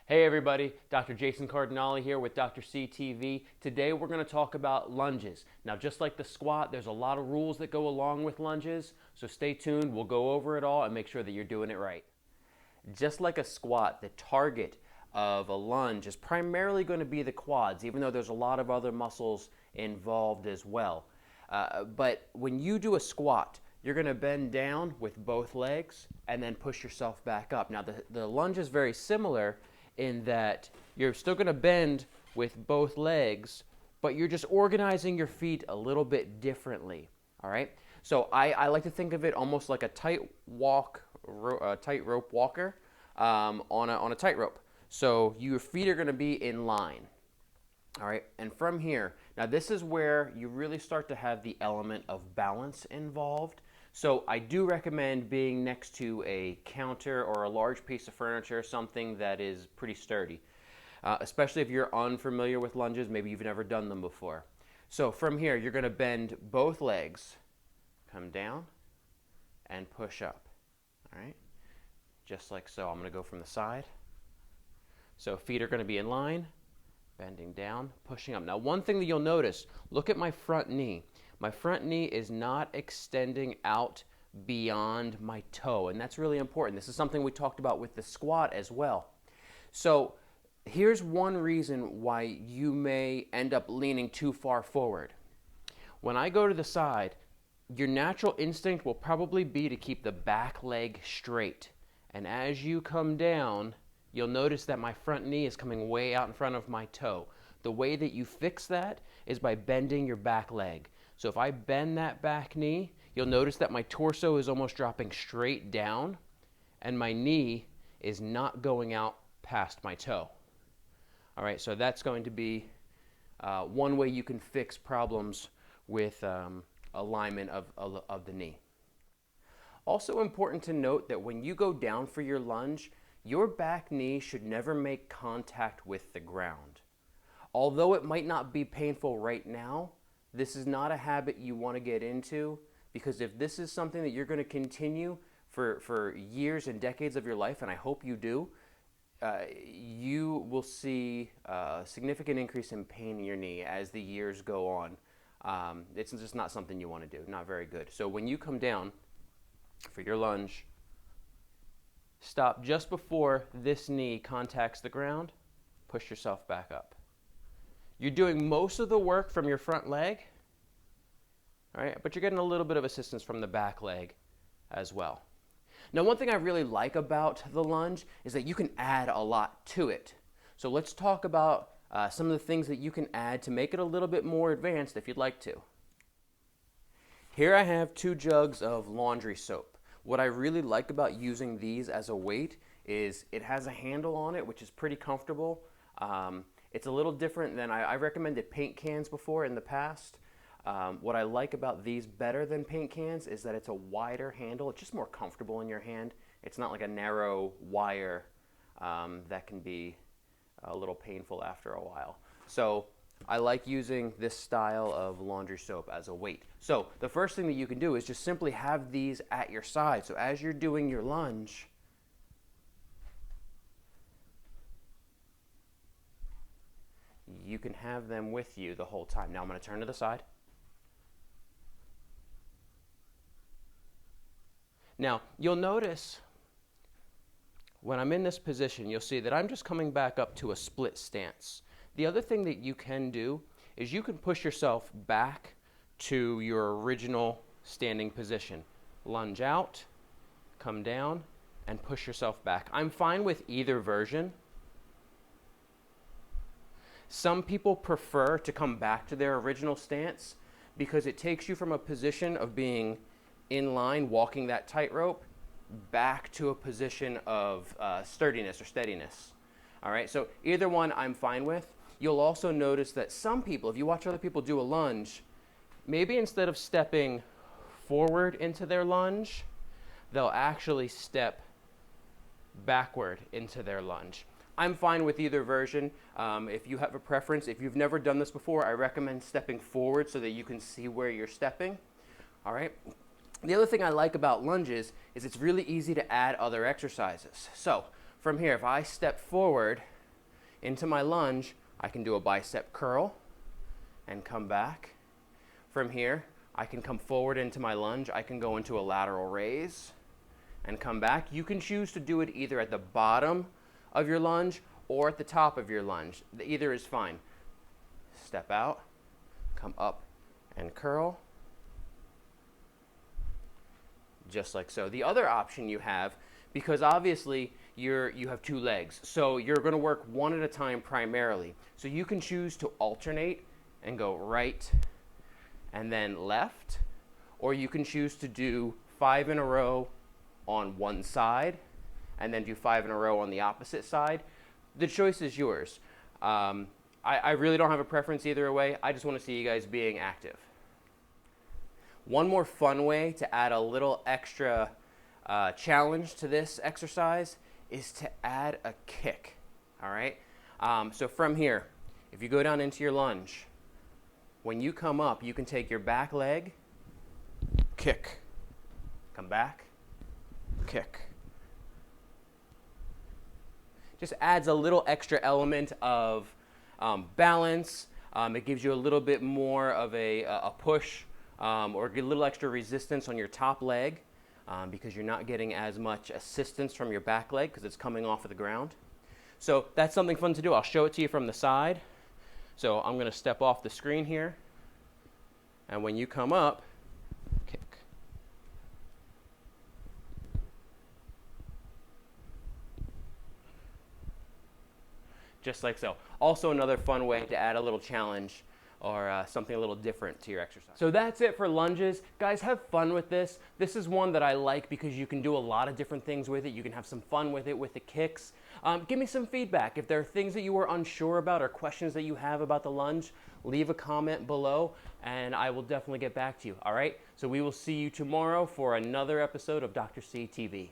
Hey everybody, Dr. Jason Cardinale here with Dr. CTV. Today we're going to talk about lunges. Now just like the squat, there's a lot of rules that go along with lunges, so stay tuned, we'll go over it all and make sure that you're doing it right. Just like a squat, the target of a lunge is primarily going to be the quads, even though there's a lot of other muscles involved as well. But when you do a squat, you're going to bend down with both legs and then push yourself back up. Now the lunge is very similar in that you're still going to bend with both legs, but you're just organizing your feet a little bit differently. All right. So I like to think of it almost like a tightrope walker on a tightrope. So your feet are going to be in line. All right. And from here, now this is where you really start to have the element of balance involved. So I do recommend being next to a counter or a large piece of furniture, something that is pretty sturdy, especially if you're unfamiliar with lunges, maybe you've never done them before. So from here, you're going to bend both legs, come down, and push up. All right, just like so. I'm going to go from the side. So feet are going to be in line, bending down, pushing up. Now one thing that you'll notice, look at my front knee. My front knee is not extending out beyond my toe, and that's really important. This is something we talked about with the squat as well. So here's one reason why you may end up leaning too far forward. When I go to the side, your natural instinct will probably be to keep the back leg straight. And as you come down, you'll notice that my front knee is coming way out in front of my toe. The way that you fix that is by bending your back leg. So if I bend that back knee, you'll notice that my torso is almost dropping straight down and my knee is not going out past my toe. All right, so that's going to be one way you can fix problems with alignment of the knee. Also important to note that when you go down for your lunge, your back knee should never make contact with the ground. Although it might not be painful right now, this is not a habit you want to get into, because if this is something that you're going to continue for years and decades of your life, and I hope you do, you will see a significant increase in pain in your knee as the years go on. It's just not something you want to do, not very good. So when you come down for your lunge, stop just before this knee contacts the ground, push yourself back up. You're doing most of the work from your front leg, all right, but you're getting a little bit of assistance from the back leg as well. Now, one thing I really like about the lunge is that you can add a lot to it. So let's talk about some of the things that you can add to make it a little bit more advanced if you'd like to. Here I have 2 jugs of laundry soap. What I really like about using these as a weight is it has a handle on it, which is pretty comfortable. It's a little different than I recommended paint cans before in the past. What I like about these better than paint cans is that it's a wider handle. It's just more comfortable in your hand. It's not like a narrow wire that can be a little painful after a while. So I like using this style of laundry soap as a weight. So the first thing that you can do is just simply have these at your side. So as you're doing your lunge, you can have them with you the whole time. Now I'm going to turn to the side. Now you'll notice when I'm in this position, you'll see that I'm just coming back up to a split stance. The other thing that you can do is you can push yourself back to your original standing position. Lunge out, come down, and push yourself back. I'm fine with either version. Some people prefer to come back to their original stance because it takes you from a position of being in line, walking that tightrope, back to a position of sturdiness or steadiness. All right, so either one I'm fine with. You'll also notice that some people, if you watch other people do a lunge, maybe instead of stepping forward into their lunge, they'll actually step backward into their lunge. I'm fine with either version. If you have a preference, if you've never done this before, I recommend stepping forward so that you can see where you're stepping. All right. The other thing I like about lunges is it's really easy to add other exercises. So from here, if I step forward into my lunge, I can do a bicep curl and come back. From here, I can come forward into my lunge. I can go into a lateral raise and come back. You can choose to do it either at the bottom of your lunge or at the top of your lunge. Either is fine. Step out, come up and curl, just like so. The other option you have, because obviously you have two legs, so you're going to work one at a time primarily. So you can choose to alternate and go right and then left, or you can choose to do 5 in a row on one side and then do 5 in a row on the opposite side. The choice is yours. I really don't have a preference either way. I just want to see you guys being active. One more fun way to add a little extra challenge to this exercise is to add a kick. All right? So from here, if you go down into your lunge, when you come up, you can take your back leg, kick, come back, kick. Just adds a little extra element of balance. It gives you a little bit more of a push or a little extra resistance on your top leg because you're not getting as much assistance from your back leg because it's coming off of the ground. So that's something fun to do. I'll show it to you from the side. So I'm going to step off the screen here. And when you come up, kick. Just like so. Also another fun way to add a little challenge or something a little different to your exercise. So that's it for lunges. Guys, have fun with this. This is one that I like because you can do a lot of different things with it. You can have some fun with it with the kicks. Give me some feedback. If there are things that you were unsure about or questions that you have about the lunge, leave a comment below and I will definitely get back to you. All right? So we will see you tomorrow for another episode of Dr. C TV.